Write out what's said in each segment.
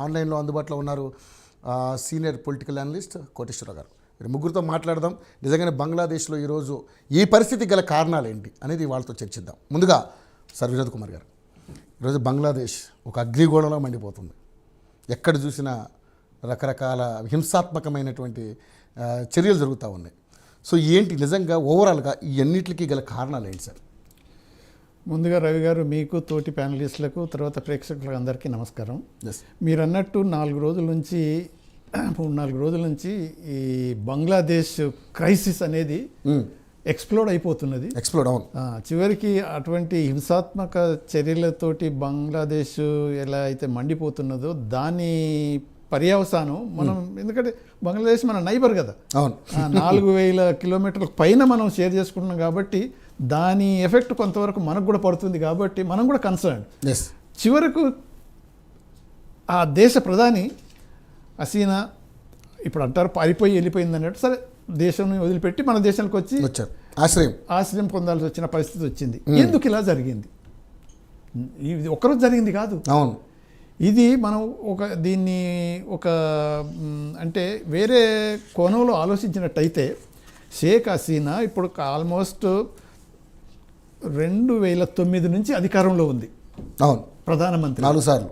ఆన్లైన్లో అందుబాటులో ఉన్నారు సీనియర్ పొలిటికల్ అనలిస్ట్ కోటేశ్వరరావు గారు. మీరు ముగ్గురితో మాట్లాడదాం. నిజంగానే బంగ్లాదేశ్లో ఈరోజు ఈ పరిస్థితి గల కారణాలు ఏంటి అనేది వాళ్ళతో చర్చిద్దాం. ముందుగా సార్ వినోద్ కుమార్ గారు, ఈరోజు బంగ్లాదేశ్ ఒక అగ్నిగోళంలో మండిపోతుంది. ఎక్కడ చూసినా రకరకాల హింసాత్మకమైనటువంటి చర్యలు జరుగుతూ ఉన్నాయి. సో ఏంటి నిజంగా ఓవరాల్గా ఈ అన్నిటికీ గల కారణాలు ఏంటి సార్? ముందుగా రవి గారు, మీకు తోటి ప్యానలిస్టులకు తర్వాత ప్రేక్షకులకు అందరికీ నమస్కారం. మీరు అన్నట్టు 4 రోజుల నుంచి ఈ బంగ్లాదేశ్ క్రైసిస్ అనేది ఎక్స్ప్లోడ్ అయిపోతున్నది. అవును. చివరికి అటువంటి హింసాత్మక చర్యలతోటి బంగ్లాదేశ్ ఎలా అయితే మండిపోతున్నదో దాని పర్యవసానం మనం, ఎందుకంటే బంగ్లాదేశ్ మన నైబర్ కదా, అవును, 4000 కిలోమీటర్ల పైన మనం షేర్ చేసుకుంటున్నాం కాబట్టి దాని ఎఫెక్ట్ కొంతవరకు మనకు కూడా పడుతుంది. కాబట్టి మనం కూడా కన్సర్న్. చివరకు ఆ దేశ ప్రధాని హసీనా ఇప్పుడు అంటారు పారిపోయి వెళ్ళిపోయింది అన్నట్టు, సరే దేశం వదిలిపెట్టి మన దేశానికి వచ్చి ఆశ్రయం పొందాల్సి వచ్చిన పరిస్థితి వచ్చింది. ఎందుకు ఇలా జరిగింది? ఇది ఒక్కరోజు జరిగింది కాదు. అవును, ఇది మనం దీన్ని అంటే వేరే కోణంలో ఆలోచించినట్టయితే షేక్ హసీనా ఇప్పుడు ఆల్మోస్ట్ 2009 నుంచి అధికారంలో ఉంది. అవును, ప్రధానమంత్రి 4 సార్లు,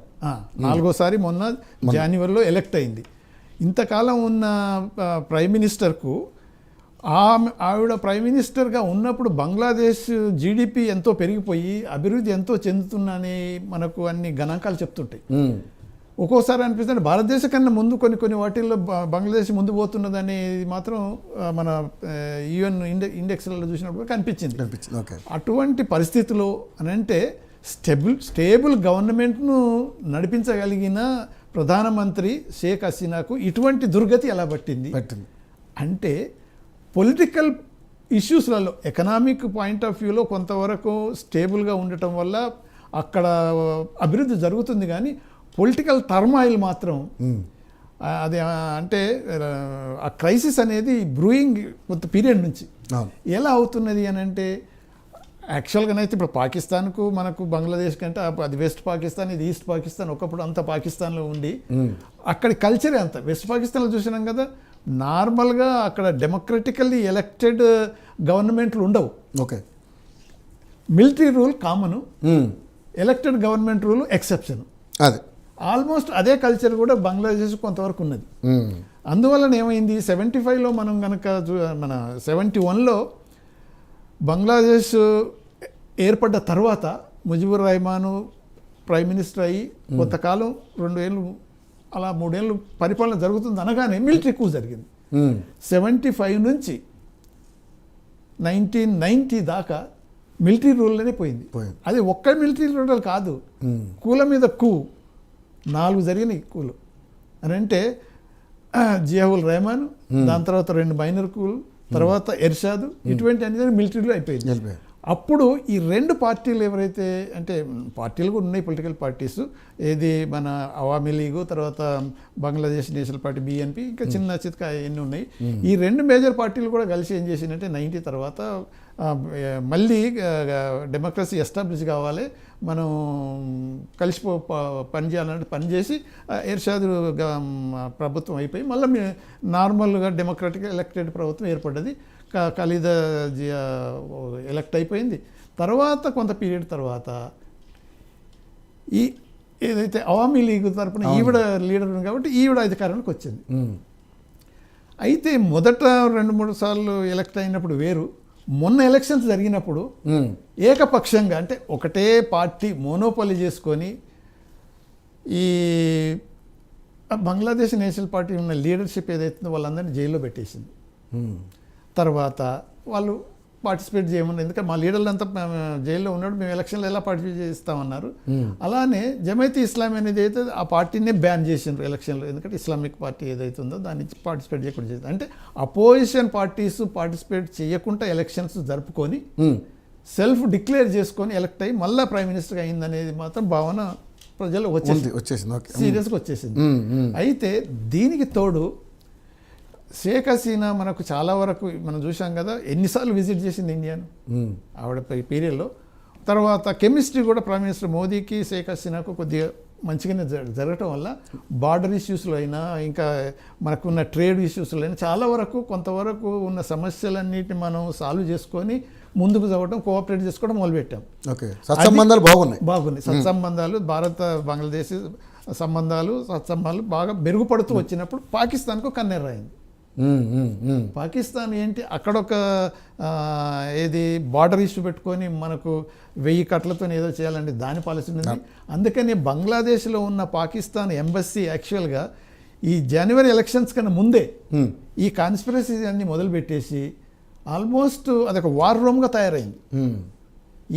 4వసారి మొన్న జనవరిలో ఎలక్ట్ అయింది. ఇంతకాలం ఉన్న ప్రైమ్ మినిస్టర్కు ఆవిడ ప్రైమ్ మినిస్టర్గా ఉన్నప్పుడు బంగ్లాదేశ్ జీడిపి ఎంతో పెరిగిపోయి అభివృద్ధి ఎంతో చెందుతుందని మనకు అన్ని గణాంకాలు చెప్తుంటాయి. ఒక్కోసారి అనిపిస్తుంది భారతదేశం కన్నా ముందు కొన్ని వాటిల్లో బంగ్లాదేశ్ ముందు పోతున్నదని మాత్రం మన యుఎన్ ఇండెక్స్లలో చూసినప్పుడు కనిపించింది. అటువంటి పరిస్థితిలో అని అంటే స్టేబుల్ గవర్నమెంట్ను నడిపించగలిగిన ప్రధానమంత్రి షేక్ హసీనాకు ఇటువంటి దుర్గతి ఎలా పట్టింది అంటే పొలిటికల్ ఇష్యూస్లలో ఎకనామిక్ పాయింట్ ఆఫ్ వ్యూలో కొంతవరకు స్టేబుల్గా ఉండటం వల్ల అక్కడ అభివృద్ధి జరుగుతుంది. కానీ పొలిటికల్ టర్మాయిల్ మాత్రం అది అంటే ఆ క్రైసిస్ అనేది బ్రూయింగ్ కొంత పీరియడ్ నుంచి ఎలా అవుతున్నది అని అంటే, యాక్చువల్గానైతే ఇప్పుడు పాకిస్తాన్కు మనకు బంగ్లాదేశ్ కంటే అది వెస్ట్ పాకిస్తాన్, ఇది ఈస్ట్ పాకిస్తాన్. ఒకప్పుడు అంతా పాకిస్తాన్లో ఉండి అక్కడి కల్చరే అంత. వెస్ట్ పాకిస్తాన్లో చూసినాం కదా, నార్మల్గా అక్కడ డెమోక్రటికల్లీ ఎలక్టెడ్ గవర్నమెంట్లు ఉండవు. Okay, military rule common, elected government rule exception. అది ఆల్మోస్ట్ అదే కల్చర్ కూడా బంగ్లాదేశ్ కొంతవరకు ఉన్నది. అందువలన ఏమైంది, 75లో మనం కనుక మన 71లో బంగ్లాదేశ్ ఏర్పడ్డ తర్వాత ముజిబుర్ రెహమాన్ ప్రైమ్ మినిస్టర్ అయ్యి కొంతకాలం 2 ఏళ్ళు అలా 3 ఏళ్ళు పరిపాలన జరుగుతుంది అనగానే మిలిటరీ కూ జరిగింది. 75 నుంచి 1990 దాకా మిలిటరీ రూల్లోనే పోయింది. అది ఒక్క మిలిటరీ రూల్ కాదు, కూల మీద కూ 4 జరిగినాయి కూలు అని అంటే, జియావుల్ రెహమాన్, దాని తర్వాత 2 మైనర్ కూలు, తర్వాత ఎర్షాద్, ఇటువంటి అనేది మిలిటరీలో అయిపోయింది. అప్పుడు ఈ 2 పార్టీలు ఎవరైతే అంటే పార్టీలు కూడా ఉన్నాయి, పొలిటికల్ పార్టీస్, ఏది మన అవామీ లీగు, తర్వాత బంగ్లాదేశ్ నేషనల్ పార్టీ బిఎన్పి, ఇంకా చిన్న చిత్క ఎన్ని ఉన్నాయి. ఈ 2 మేజర్ పార్టీలు కూడా కలిసి ఏం చేసిందంటే 90 తర్వాత మళ్ళీ డెమోక్రసీ ఎస్టాబ్లిష్ కావాలి, మనం కలిసి పనిచేయాలంటే పనిచేసి ఎర్షాద్ ప్రభుత్వం అయిపోయి మళ్ళీ నార్మల్గా డెమోక్రటిక్ ఎలక్టెడ్ ప్రభుత్వం ఏర్పడ్డది. ఖలీదా జియా ఎలక్ట్ అయిపోయింది. తర్వాత కొంత పీరియడ్ తర్వాత ఈ ఏదైతే అవామీ లీగ్ తరఫున ఈవిడ లీడర్ ఉంది కాబట్టి ఈవిడ అధికారంలోకి వచ్చింది. అయితే మొదట 2-3 సార్లు ఎలక్ట్ అయినప్పుడు వేరు, మొన్న ఎలక్షన్స్ జరిగినప్పుడు ఏకపక్షంగా అంటే ఒకటే పార్టీ మోనోపలి చేసుకొని ఈ బంగ్లాదేశ్ నేషనల్ పార్టీ ఉన్న లీడర్షిప్ ఏదైతుందో వాళ్ళందరినీ జైల్లో పెట్టేసింది. తర్వాత వాళ్ళు పార్టిసిపేట్ చేయమన్నారు, ఎందుకంటే మా లీడర్లు అంతా జైల్లో ఉన్నాడు, మేము ఎలక్షన్లో ఎలా పార్టిసిపేట్ చేస్తామన్నారు. అలానే జమైతే ఇస్లామీ అనేది అయితే ఆ పార్టీనే బ్యాన్ చేసిండ్రు ఎలక్షన్లో, ఎందుకంటే ఇస్లామిక్ పార్టీ ఏదైతే ఉందో దాన్ని పార్టిసిపేట్ చేయకుండా చేసింది. అంటే అపోజిషన్ పార్టీస్ పార్టిసిపేట్ చేయకుండా ఎలక్షన్స్ జరుపుకొని సెల్ఫ్ డిక్లేర్ చేసుకొని ఎలక్ట్ అయ్యి మళ్ళీ ప్రైమ్ మినిస్టర్గా అయిందనేది మాత్రం భావన ప్రజలు వచ్చేసింది, సీరియస్గా వచ్చేసింది. అయితే దీనికి తోడు షేక్ హసీనా మనకు చాలా వరకు మనం చూసాం కదా, ఎన్నిసార్లు విజిట్ చేసింది ఇండియాను ఆవిడ పీరియడ్లో. తర్వాత కెమిస్ట్రీ కూడా ప్రైమ్ మినిస్టర్ మోదీకి షేక్ హసీనాకు కొద్దిగా మంచిగానే జరగటం వల్ల బార్డర్ ఇష్యూస్లో అయినా ఇంకా మనకున్న ట్రేడ్ ఇష్యూస్లో అయినా చాలా వరకు కొంతవరకు ఉన్న సమస్యలన్నిటిని మనం సాల్వ్ చేసుకొని ముందుకు చదవడం కోఆపరేట్ చేసుకోవడం మొదలుపెట్టాం. ఓకే, సత్సంబంధాలు బాగున్నాయి. సత్సంబంధాలు భారత బంగ్లాదేశ్ సత్సంబంధాలు బాగా మెరుగుపడుతూ వచ్చినప్పుడు పాకిస్తాన్కు కన్నెర్రైంది. పాకిస్తాన్ ఏంటి అక్కడొక ఏది బార్డర్ ఇష్యూ పెట్టుకొని మనకు 1000 కట్లతో ఏదో చేయాలంటే దాని పాలసీ ఉంది. అందుకని బంగ్లాదేశ్లో ఉన్న పాకిస్తాన్ ఎంబసీ యాక్చువల్గా ఈ జనవరి ఎలక్షన్స్ కన్నా ముందే ఈ కాన్స్పిరసీ అన్ని మొదలుపెట్టేసి ఆల్మోస్ట్ అదొక వార్ రూమ్గా తయారైంది.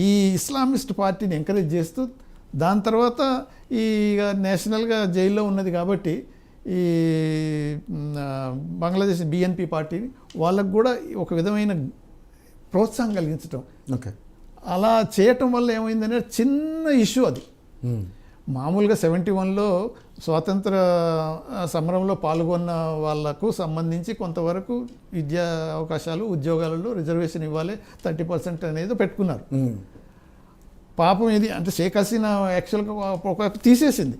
ఈ ఇస్లామిస్ట్ పార్టీని ఎంకరేజ్ చేస్తూ దాని తర్వాత ఈ నేషనల్గా జైల్లో ఉన్నది కాబట్టి ఈ బంగ్లాదేశ్ బిఎన్పి పార్టీ వాళ్ళకు కూడా ఒక విధమైన ప్రోత్సాహం కలిగించటం. ఓకే, అలా చేయటం వల్ల ఏమైందనే చిన్న ఇష్యూ అది. మామూలుగా 71లో స్వాతంత్ర సమరంలో పాల్గొన్న వాళ్లకు సంబంధించి కొంతవరకు విద్యా అవకాశాలు ఉద్యోగాలలో రిజర్వేషన్ ఇవ్వాలి 30% అనేది పెట్టుకున్నారు. పాపం ఇది అంటే షేక్ హసీనా యాక్చువల్గా ఒక తీసేసింది.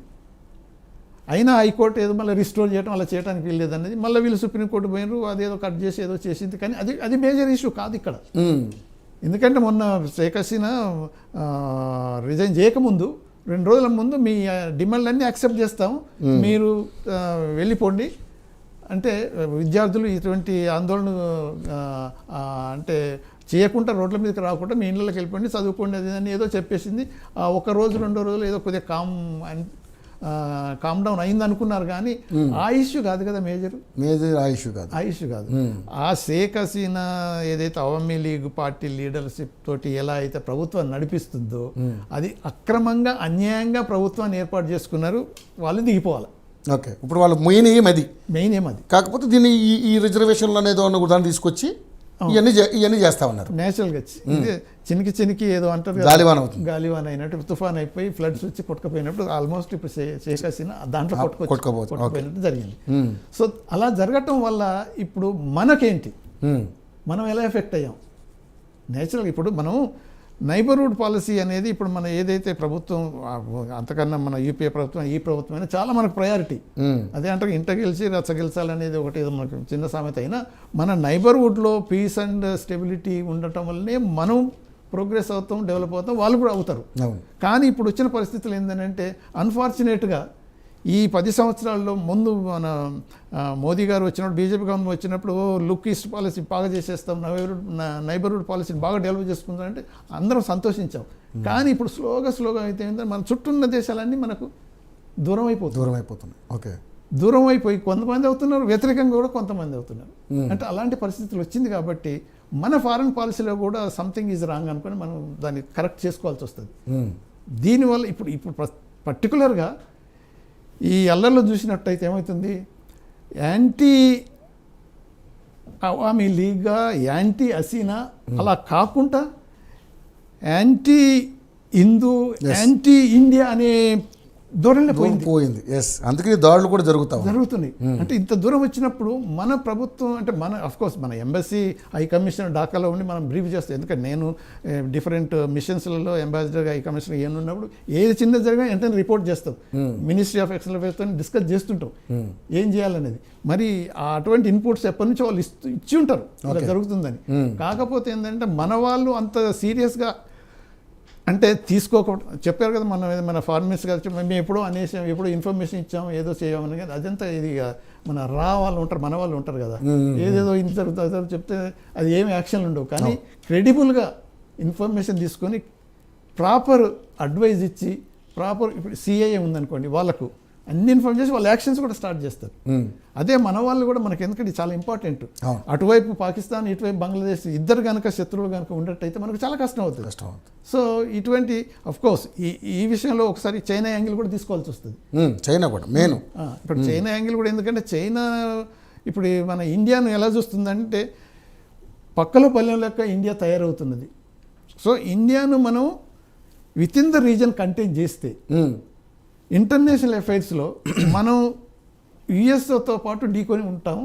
అయినా హైకోర్టు ఏదో మళ్ళీ రిస్టోర్ చేయడం అలా చేయడానికి వీల్లేదు అనేది మళ్ళీ వీళ్ళు సుప్రీంకోర్టు పోయినారు, అదేదో కట్ చేసి ఏదో చేసింది. కానీ అది మేజర్ ఇష్యూ కాదు ఇక్కడ. ఎందుకంటే మొన్న షేక్ హసీనా రిజైన్ చేయకముందు 2 రోజుల ముందు మీ డిమాండ్లన్నీ యాక్సెప్ట్ చేస్తాం, మీరు వెళ్ళిపోండి అంటే విద్యార్థులు ఇటువంటి ఆందోళన అంటే చేయకుండా రోడ్ల మీదకి రాకుండా మీ ఇళ్ళకి వెళ్ళిపోండి, చదువుకోండి అది అని ఏదో చెప్పేసింది. ఒక రోజు 2 రోజులు ఏదో కొద్దిగా కామ్ డౌన్ అయింది అనుకున్నారు. కానీ ఆ ఇష్యూ కాదు కదా మేజర్ ఆ ఇష్యూ కాదు. ఆ షేక్ హసీనా ఏదైతే అవామీ లీగ్ పార్టీ లీడర్షిప్ తోటి ఎలా అయితే ప్రభుత్వాన్ని నడిపిస్తుందో అది అక్రమంగా అన్యాయంగా ప్రభుత్వాన్ని ఏర్పాటు చేసుకున్నారు, వాళ్ళు దిగిపోవాలి. ఓకే, ఇప్పుడు వాళ్ళ మెయిన్ ఏం అది కాకపోతే దీన్ని ఈ రిజర్వేషన్లు అనేది దాన్ని తీసుకొచ్చి ఇవన్నీ చేస్తా ఉన్నారు. నేచురల్గా చినికి ఏదో అంటారు గాలివాన అయినట్టు తుఫాన్ అయిపోయి ఫ్లడ్స్ వచ్చి కొట్టుకుపోయినప్పుడు ఆల్మోస్ట్ ఇప్పుడు షేక్ హసీనా దాంట్లో కొట్టుకుపోయినట్టు జరిగింది. సో అలా జరగటం వల్ల ఇప్పుడు మనకేంటి, మనం ఎలా ఎఫెక్ట్ అయ్యాం? నేచురల్గా ఇప్పుడు మనం నైబర్హుడ్ పాలసీ అనేది ఇప్పుడు మన ఏదైతే ప్రభుత్వం అంతకన్నా మన యూపీఏ ప్రభుత్వం ఈ ప్రభుత్వం అయినా చాలా మనకు ప్రయారిటీ. అదే అంటే ఇంట గెలిచి రచ్చ గెలిచాలనేది ఒకటి ఏదో మనకు చిన్న సామెత అయినా మన నైబర్హుడ్లో పీస్ అండ్ స్టెబిలిటీ ఉండటం వల్లనే మనం ప్రోగ్రెస్ అవుతాం, డెవలప్ అవుతాం, వాళ్ళు కూడా అవుతారు. కానీ ఇప్పుడు వచ్చిన పరిస్థితులు ఏంటంటే అన్ఫార్చునేట్గా ఈ 10 సంవత్సరాల్లో ముందు మన మోదీ గారు వచ్చినప్పుడు బీజేపీ గవర్నమెంట్ వచ్చినప్పుడు లుక్ ఈస్ట్ పాలసీ బాగా చేసేస్తాం, నైబర్హుడ్ పాలసీని బాగా డెవలప్ చేసుకుంటాం అంటే అందరం సంతోషించాం. కానీ ఇప్పుడు స్లోగా అయితే ఏంటంటే మన చుట్టూ ఉన్న దేశాలన్నీ మనకు దూరం అయిపోతున్నాయి. ఓకే, దూరం అయిపోయి కొంతమంది అవుతున్నారు, వ్యతిరేకంగా కూడా కొంతమంది అవుతున్నారు. అంటే అలాంటి పరిస్థితులు వచ్చింది కాబట్టి మన ఫారెన్ పాలసీలో కూడా సంథింగ్ ఈజ్ రాంగ్ అనుకుని మనం దాన్ని కరెక్ట్ చేసుకోవాల్సి వస్తుంది. దీనివల్ల ఇప్పుడు పర్టికులర్గా ఈ అల్లర్లో చూసినట్టయితే ఏమవుతుంది, యాంటీ అవామీ లీగ్గా యాంటీ హసీనా అలా కాకుండా యాంటీ హిందూ యాంటీ ఇండియా అనే ధోరణిలో పోయింది. అందుకని దాడులు కూడా జరుగుతున్నాయి. అంటే ఇంత దూరం వచ్చినప్పుడు మన ప్రభుత్వం అంటే మన అఫ్కోర్స్ మన ఎంబసీ హై కమిషనర్ ఢాకాలో ఉండి మనం బ్రీఫ్ చేస్తాం. ఎందుకంటే నేను డిఫరెంట్ మిషన్స్లలో అంబాసిడర్గా హై కమిషనర్ ఉన్నప్పుడు ఏది చిన్నది జరిగినా వెంటనే రిపోర్ట్ చేస్తాం, మినిస్ట్రీ ఆఫ్ ఎక్స్టర్నల్ అఫైర్స్తో డిస్కస్ చేస్తుంటాం ఏం చేయాలనేది. మరి అటువంటి ఇన్పుట్స్ ఎప్పటి నుంచో వాళ్ళు ఇచ్చి ఉంటారు ఇలా జరుగుతుందని. కాకపోతే ఏంటంటే మన వాళ్ళు అంత సీరియస్గా అంటే తీసుకోకపోవడం చెప్పారు కదా, మన ఫారెన్ మినిస్టర్ గారు మేము ఎప్పుడో అనేసాం, ఎప్పుడో ఇన్ఫర్మేషన్ ఇచ్చాం, ఏదో చేయమని. కానీ అదంతా ఇది మన వాళ్ళు ఉంటారు, మన వాళ్ళు ఉంటారు కదా, ఏదేదో ఇంత జరుగుతుంది చెప్తే అది ఏమి యాక్షన్లు ఉండవు. కానీ క్రెడిబుల్గా ఇన్ఫర్మేషన్ తీసుకొని ప్రాపర్ అడ్వైజ్ ఇచ్చి ఇప్పుడు సిఐఏ ఉందనుకోండి, వాళ్ళకు అన్ని ఇన్ఫార్మ్ చేసి వాళ్ళ యాక్షన్స్ కూడా స్టార్ట్ చేస్తారు. అదే మన వాళ్ళు కూడా మనకి ఎందుకంటే చాలా ఇంపార్టెంట్. అటువైపు పాకిస్తాన్, ఇటువైపు బంగ్లాదేశ్ ఇద్దరు కనుక శత్రువులు కనుక ఉండేట్టయితే మనకు చాలా కష్టం అవుతుంది. సో ఇటువంటి అఫ్కోర్స్ ఈ విషయంలో ఒకసారి చైనా యాంగిల్ కూడా తీసుకోవాల్సి వస్తుంది. చైనా కూడా మెయిన్ ఇప్పుడు చైనా యాంగిల్ కూడా ఎందుకంటే చైనా ఇప్పుడు మన ఇండియాను ఎలా చూస్తుందంటే పక్కలో పల్లెం లెక్క ఇండియా తయారవుతున్నది. సో ఇండియాను మనం with in the reason contain చేస్తే ఇంటర్నేషనల్ అఫైర్స్లో మనం యుఎస్తో పాటు ఢీకొని ఉంటాం,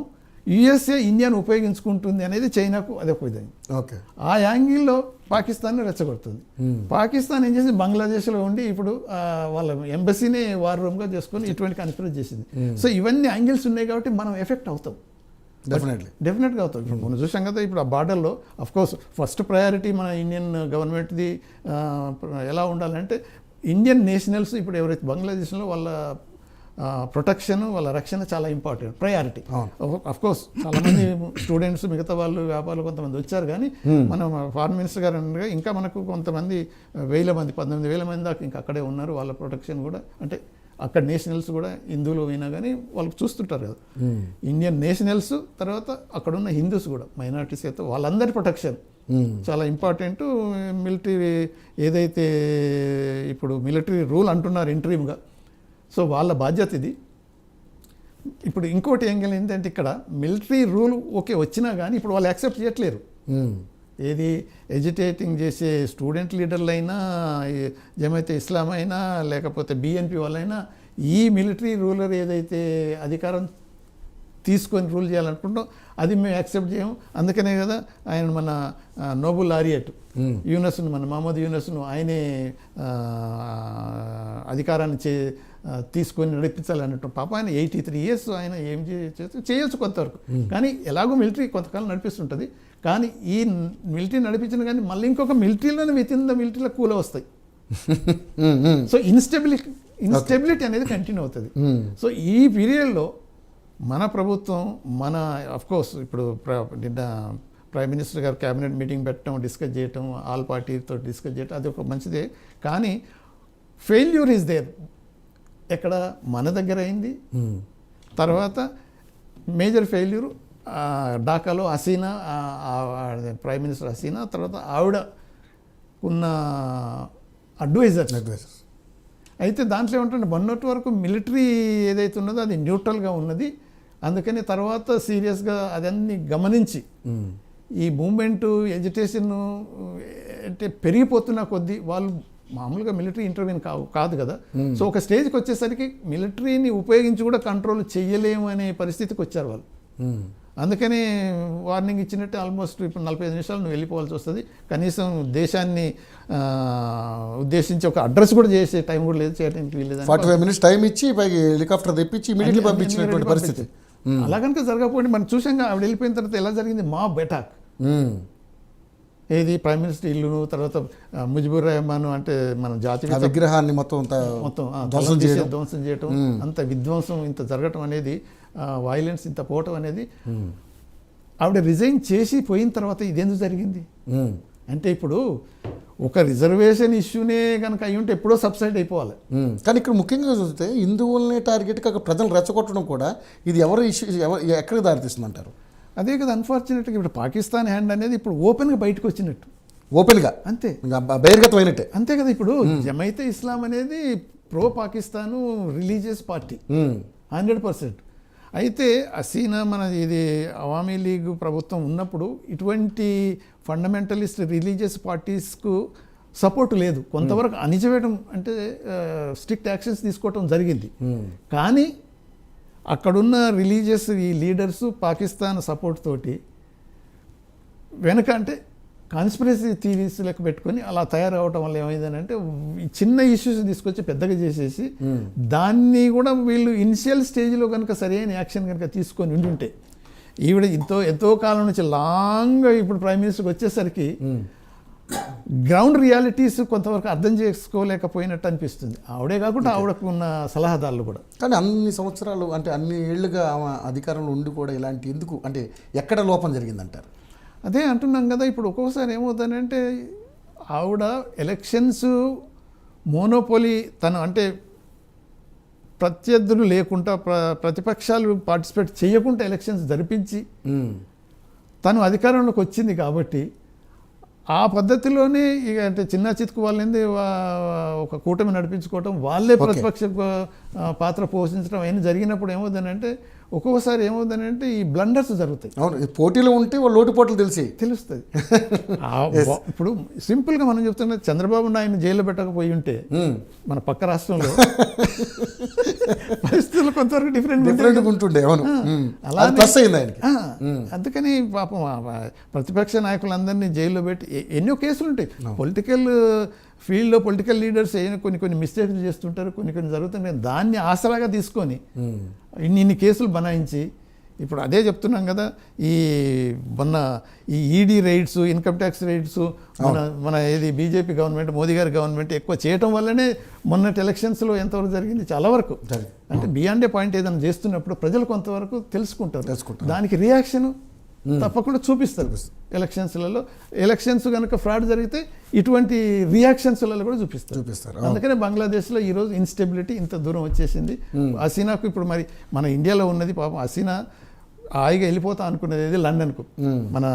యుఎస్ఏ ఇండియాను ఉపయోగించుకుంటుంది అనేది చైనాకు అదొక విధంగా. ఓకే, ఆ యాంగిల్లో పాకిస్తాన్ని రెచ్చగొడుతుంది. పాకిస్తాన్ ఏం చేసింది, బంగ్లాదేశ్లో ఉండి ఇప్పుడు వాళ్ళ ఎంబసీనే వార్ రూమ్గా చేసుకొని ఇటువంటి కన్స్పిరసీ చేసింది. సో ఇవన్నీ యాంగిల్స్ ఉన్నాయి కాబట్టి మనం ఎఫెక్ట్ అవుతాం, డెఫినెట్గా అవుతాం. ఇప్పుడు మనం చూసాం కదా, ఇప్పుడు ఆ బార్డర్లో కోర్స్ ఫస్ట్ ప్రయారిటీ మన ఇండియన్ గవర్నమెంట్ది ఎలా ఉండాలంటే ఇండియన్ నేషనల్స్ ఇప్పుడు ఎవరైతే బంగ్లాదేశ్లో వాళ్ళ ప్రొటెక్షన్, వాళ్ళ రక్షణ చాలా ఇంపార్టెంట్ ప్రయారిటీ. కోర్స్ చాలామంది స్టూడెంట్స్, మిగతా వాళ్ళు, వ్యాపారులు కొంతమంది వచ్చారు, కానీ మనం ఫారెన్ మినిస్టర్ గారు అనగా ఇంకా మనకు కొంతమంది 18,000 మంది దాకా ఇంకా అక్కడే ఉన్నారు. వాళ్ళ ప్రొటెక్షన్ కూడా అంటే అక్కడ నేషనల్స్ కూడా హిందువులు అయినా కానీ వాళ్ళకి చూస్తుంటారు కదా, ఇండియన్ నేషనల్స్ తర్వాత అక్కడున్న హిందూస్ కూడా మైనారిటీస్ అయితే వాళ్ళందరి ప్రొటెక్షన్ చాలా ఇంపార్టెంట్. మిలిటరీ ఏదైతే ఇప్పుడు మిలిటరీ రూల్ అంటున్నారు ఇంటరీమ్గా, సో వాళ్ళ బాధ్యత ఇది. ఇప్పుడు ఇంకోటి ఏం ఏంటంటే ఇక్కడ మిలిటరీ రూల్ ఓకే వచ్చినా కానీ ఇప్పుడు వాళ్ళు యాక్సెప్ట్ చేయట్లేరు. ఏది ఎజిటేటింగ్ చేసే స్టూడెంట్ లీడర్లు అయినా, జమైతే ఇస్లాం అయినా, లేకపోతే బిఎన్పి వాళ్ళైనా ఈ మిలిటరీ రూలర్ ఏదైతే అధికారం తీసుకొని రూల్ చేయాలనుకుంటాం అది మేము యాక్సెప్ట్ చేయము. అందుకనే కదా ఆయన మన నోబుల్ లారియట్ యూనస్ను, మన మహమ్మద్ యూనస్ను ఆయనే అధికారాన్ని తీసుకొని నడిపించాలన్నట్టు. పాప ఆయన 83 years ఆయన ఏం చేయొచ్చు కొంతవరకు, కానీ ఎలాగో మిలిటరీ కొంతకాలం నడిపిస్తుంటుంది. కానీ ఈ మిలిటరీ నడిపించిన కానీ మళ్ళీ ఇంకొక మిలిటరీలోనే వితిన్ ద మిలిటరీలో కూల వస్తాయి. సో ఇన్స్టెబిలిటీ అనేది కంటిన్యూ అవుతుంది. సో ఈ పీరియడ్లో మన ప్రభుత్వం, మన కోర్స్ ఇప్పుడు నిన్న ప్రైమ్ మినిస్టర్ గారు క్యాబినెట్ మీటింగ్ పెట్టడం, డిస్కస్ చేయటం, ఆల్ పార్టీతో డిస్కస్ చేయటం అది ఒక మంచిదే. కానీ ఫెయిల్యూర్ ఈజ్ దేర్. ఎక్కడ మన దగ్గర అయింది. తర్వాత మేజర్ ఫెయిల్యూర్ ఢాకాలో హసీనా, ప్రైమ్ మినిస్టర్ హసీనా, తర్వాత ఆవిడ ఉన్న అడ్వైజర్స్. అయితే దాంట్లో ఏమంటే మొన్నటి వరకు మిలిటరీ ఏదైతే ఉన్నదో అది న్యూట్రల్గా ఉన్నది. అందుకని తర్వాత సీరియస్గా అదన్నీ గమనించి ఈ మూమెంటు, ఎజిటేషన్ అంటే పెరిగిపోతున్న కొద్దీ వాళ్ళు మామూలుగా మిలిటరీ ఇంటర్వ్యూన్ కాదు కదా. సో ఒక స్టేజ్కి వచ్చేసరికి మిలిటరీని ఉపయోగించి కూడా కంట్రోల్ చేయలేము అనే పరిస్థితికి వచ్చారు వాళ్ళు. అందుకని వార్నింగ్ ఇచ్చినట్టే ఆల్మోస్ట్ ఇప్పుడు 45 నిమిషాలు నువ్వు వెళ్ళిపోవాల్సి వస్తుంది. కనీసం దేశాన్ని ఉద్దేశించి ఒక అడ్రస్ కూడా చేసే టైం కూడా లేదు, చేయడానికి వీల్లేదు. 45 minutes టైం ఇచ్చి పైకి హెలికాప్టర్ తెప్పించి ఇమీడియట్లీ పంపించినటువంటి పరిస్థితి. అలా కనుక జరగకపోతే మనం చూసాం ఆవిడ వెళ్ళిపోయిన తర్వాత ఎలా జరిగింది, మాబ్ అటాక్. ఏది ప్రైమ్ మినిస్టర్ ఇల్లును, తర్వాత ముజిబుర్ రెహమాన్ అంటే మన జాతీయ విగ్రహాన్ని మొత్తం ధ్వంసం చేయటం, అంత విధ్వంసం ఇంత జరగటం అనేది, వైలెన్స్ ఇంత పోవటం అనేది, ఆవిడ రిజైన్ చేసి పోయిన తర్వాత ఇదెందుకు జరిగింది అంటే ఇప్పుడు ఒక రిజర్వేషన్ ఇష్యూనే కనుక అయ్యి ఉంటే ఎప్పుడో సబ్సైడ్ అయిపోవాలి. కానీ ఇక్కడ ముఖ్యంగా చూస్తే హిందువులనే టార్గెట్గా ప్రజలు రెచ్చగొట్టడం కూడా ఇది ఎవరు ఇష్యూ, ఎక్కడికి దారితీస్తుంది అంటారు? అదే కదా అన్ఫార్చునేట్గా ఇప్పుడు పాకిస్తాన్ హ్యాండ్ అనేది ఇప్పుడు ఓపెన్గా బయటకు వచ్చినట్టు, ఓపెన్గా అంతే బహిర్గతం అయినట్టే. అంతే కదా. ఇప్పుడు జమైతే ఇస్లాం అనేది ప్రో పాకిస్తాను రిలీజియస్ పార్టీ 100%. అయితే హసీనా మన ఇది అవామీ లీగ్ ప్రభుత్వం ఉన్నప్పుడు ఇటువంటి ఫండమెంటలిస్ట్ రిలీజియస్ పార్టీస్కు సపోర్ట్ లేదు. కొంతవరకు అణిచివేయడం అంటే స్ట్రిక్ట్ యాక్షన్స్ తీసుకోవటం జరిగింది. కానీ అక్కడున్న రిలీజియస్ ఈ లీడర్స్ పాకిస్తాన్ సపోర్ట్ తోటి వెనక అంటే కాన్స్పిరసీ థీరీస్ లెక్క పెట్టుకొని అలా తయారవటం వల్ల ఏమైందనంటే చిన్న ఇష్యూస్ తీసుకొచ్చి పెద్దగా చేసేసి దాన్ని కూడా వీళ్ళు ఇనిషియల్ స్టేజ్లో కనుక సరైన యాక్షన్ కనుక తీసుకొని ఉండుంటే ఈవిడ ఎంతో కాలం నుంచి లాంగ్ ఇప్పుడు ప్రైమ్ మినిస్టర్కి వచ్చేసరికి గ్రౌండ్ రియాలిటీస్ కొంతవరకు అర్థం చేసుకోలేకపోయినట్టు అనిపిస్తుంది. ఆవిడే కాకుండా ఆవిడకు ఉన్న సలహాదారులు కూడా. కానీ అన్ని సంవత్సరాలు అంటే అన్ని ఏళ్ళుగా ఆమె అధికారంలో ఉండి కూడా ఇలాంటి ఎందుకు అంటే ఎక్కడ లోపం జరిగిందంటారు? అదే అంటున్నాం కదా. ఇప్పుడు ఒక్కొక్కసారి ఏమవుతుందంటే ఆవిడ ఎలక్షన్స్ మోనోపోలీ తను అంటే ప్రత్యర్థులు లేకుండా ప్రతిపక్షాలు పార్టిసిపేట్ చేయకుండా ఎలక్షన్స్ జరిపించి తను అధికారంలోకి వచ్చింది కాబట్టి ఆ పద్ధతిలోనే ఇక అంటే చిన్న చితుకు వాళ్ళని ఒక కూటమి నడిపించుకోవటం, వాళ్ళే ప్రతిపక్ష పాత్ర పోషించడం అయినా జరిగినప్పుడు ఏమవుతుందంటే ఒక్కొక్కసారి ఏమవుతుందంటే ఈ బ్లండర్స్ జరుగుతాయి. అవును, పోటీలు ఉంటే వాళ్ళు లోటుపోట్లు తెలుస్తుంది. ఇప్పుడు సింపుల్గా మనం చెప్తున్నా, చంద్రబాబు నాయుడు జైల్లో పెట్టకపోయి ఉంటే మన పక్క రాష్ట్రంలో పరిస్థితులు కేసులు కొంతవరకు డిఫరెంట్ ఉంటుండే అవును అలానే- ప్లస్ అయింది ఆయనకి. అందుకని పాపం ప్రతిపక్ష నాయకులందరినీ జైల్లో పెట్టి ఎన్నో కేసులు ఉంటాయి. పొలిటికల్ ఫీల్డ్లో పొలిటికల్ లీడర్స్ కొన్ని మిస్టేక్స్ చేస్తుంటారు, కొన్ని జరుగుతుంటాయి. దాన్ని ఆసరాగా తీసుకొని ఇన్ని కేసులు బనాయించి ఇప్పుడు అదే చెప్తున్నాం కదా, ఈ మొన్న ఈ ED rides, income tax rides మన ఏది బీజేపీ గవర్నమెంట్, మోదీ గారి గవర్నమెంట్ ఎక్కువ చేయటం వల్లనే మొన్నటి ఎలక్షన్స్లో ఎంతవరకు జరిగింది, చాలా వరకు. అంటే బియాండ్ ఏ పాయింట్ ఏదైనా చేస్తున్నప్పుడు ప్రజలు కొంతవరకు తెలుసుకుంటారు. దానికి రియాక్షన్ తప్పకుండా చూపిస్తారు. ఎలక్షన్స్ కనుక ఫ్రాడ్ జరిగితే ఇటువంటి రియాక్షన్స్లలో కూడా చూపిస్తారు. అందుకనే బంగ్లాదేశ్లో ఈరోజు ఇన్స్టెబిలిటీ ఇంత దూరం వచ్చేసింది. హసీనాకు ఇప్పుడు మరి మన ఇండియాలో ఉన్నది పాపం హసీనా హాయిగా వెళ్ళిపోతా అనుకునేది ఏది లండన్కు, మన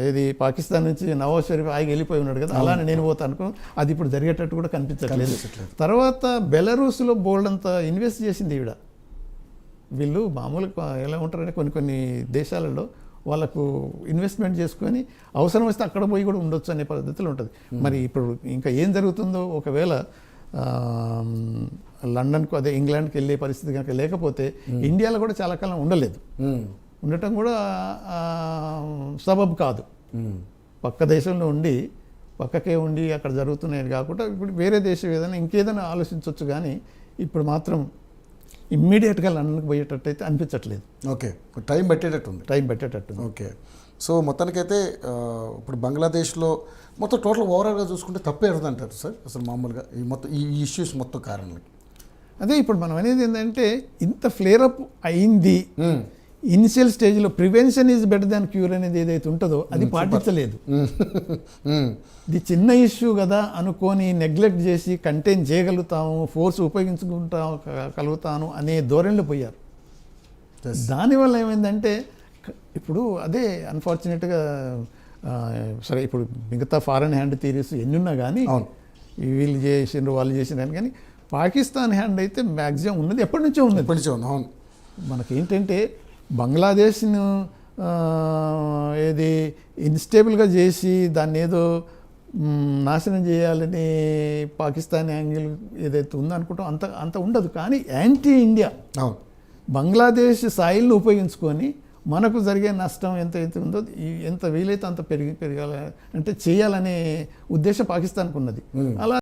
ఏది పాకిస్తాన్ నుంచి నవాజ్ షరీఫ్ హాయిగా వెళ్ళిపోయి ఉన్నాడు కదా, అలానే నేను పోతా అనుకున్నాను. అది ఇప్పుడు జరిగేటట్టు కూడా కనిపించట్లేదు. తర్వాత బెలరూస్లో బోల్డ్ అంతా ఇన్వెస్ట్ చేసింది ఈవిడ. వీళ్ళు మామూలుగా ఎలా ఉంటారంటే కొన్ని దేశాలలో వాళ్ళకు ఇన్వెస్ట్మెంట్ చేసుకొని అవసరం వస్తే అక్కడ పోయి కూడా ఉండొచ్చు అనే పద్ధతిలో ఉంటుంది. మరి ఇప్పుడు ఇంకా ఏం జరుగుతుందో, ఒకవేళ లండన్కు అదే ఇంగ్లాండ్కి వెళ్ళే పరిస్థితి కనుక లేకపోతే ఇండియాలో కూడా చాలా కాలం ఉండటం కూడా సబబు కాదు. పక్క దేశంలో పక్కకే ఉండి అక్కడ జరుగుతున్నాయి కాకుండా ఇప్పుడు వేరే దేశం ఏదైనా ఇంకేదైనా ఆలోచించవచ్చు. కానీ ఇప్పుడు మాత్రం ఇమ్మీడియట్గా లండన్కి పోయేటట్టు అయితే అనిపించట్లేదు. ఓకే, టైం పెట్టేటట్టు. ఓకే, సో మొత్తానికైతే ఇప్పుడు బంగ్లాదేశ్లో మొత్తం టోటల్ ఓవరాల్గా చూసుకుంటే తప్పే అంటారు సార్ అసలు మామూలుగా ఈ ఇష్యూస్ మొత్తం కారణాలు? అదే ఇప్పుడు మనం అనేది ఏంటంటే ఇంత ఫ్లేరప్ అయింది, ఇనిషియల్ స్టేజ్లో prevention is better than cure అనేది ఏదైతే ఉంటుందో అది పాటించలేదు. ఇది చిన్న ఇష్యూ కదా అనుకొని నెగ్లెక్ట్ చేసి కంటైన్ చేయగలుగుతాము, ఫోర్స్ ఉపయోగించుకుంటాను అనే ధోరణిలో పోయారు. దానివల్ల ఏమైందంటే ఇప్పుడు అదే అన్ఫార్చునేట్గా సరే ఇప్పుడు మిగతా ఫారెన్ హ్యాండ్ థియరీస్ ఎన్ని ఉన్నా కానీ వీళ్ళు చేసిండ్రు వాళ్ళు చేసినారు, కానీ పాకిస్తాన్ హ్యాండ్ అయితే మ్యాక్సిమం ఉన్నది ఎప్పటి నుంచో ఉన్నది. మనకేంటంటే బంగ్లాదేశ్ను ఏది ఇన్స్టేబుల్గా చేసి దాన్ని ఏదో నాశనం చేయాలని పాకిస్తాన్ యాంగిల్ ఏదైతే ఉందో అనుకుంటాం అంత ఉండదు. కానీ యాంటీ ఇండియా బంగ్లాదేశ్ సాయిల్ని ఉపయోగించుకొని మనకు జరిగే నష్టం ఎంత ఉందో ఎంత వీలైతే అంత పెరగాలి అంటే చేయాలనే ఉద్దేశం పాకిస్తాన్కు ఉన్నది. అలా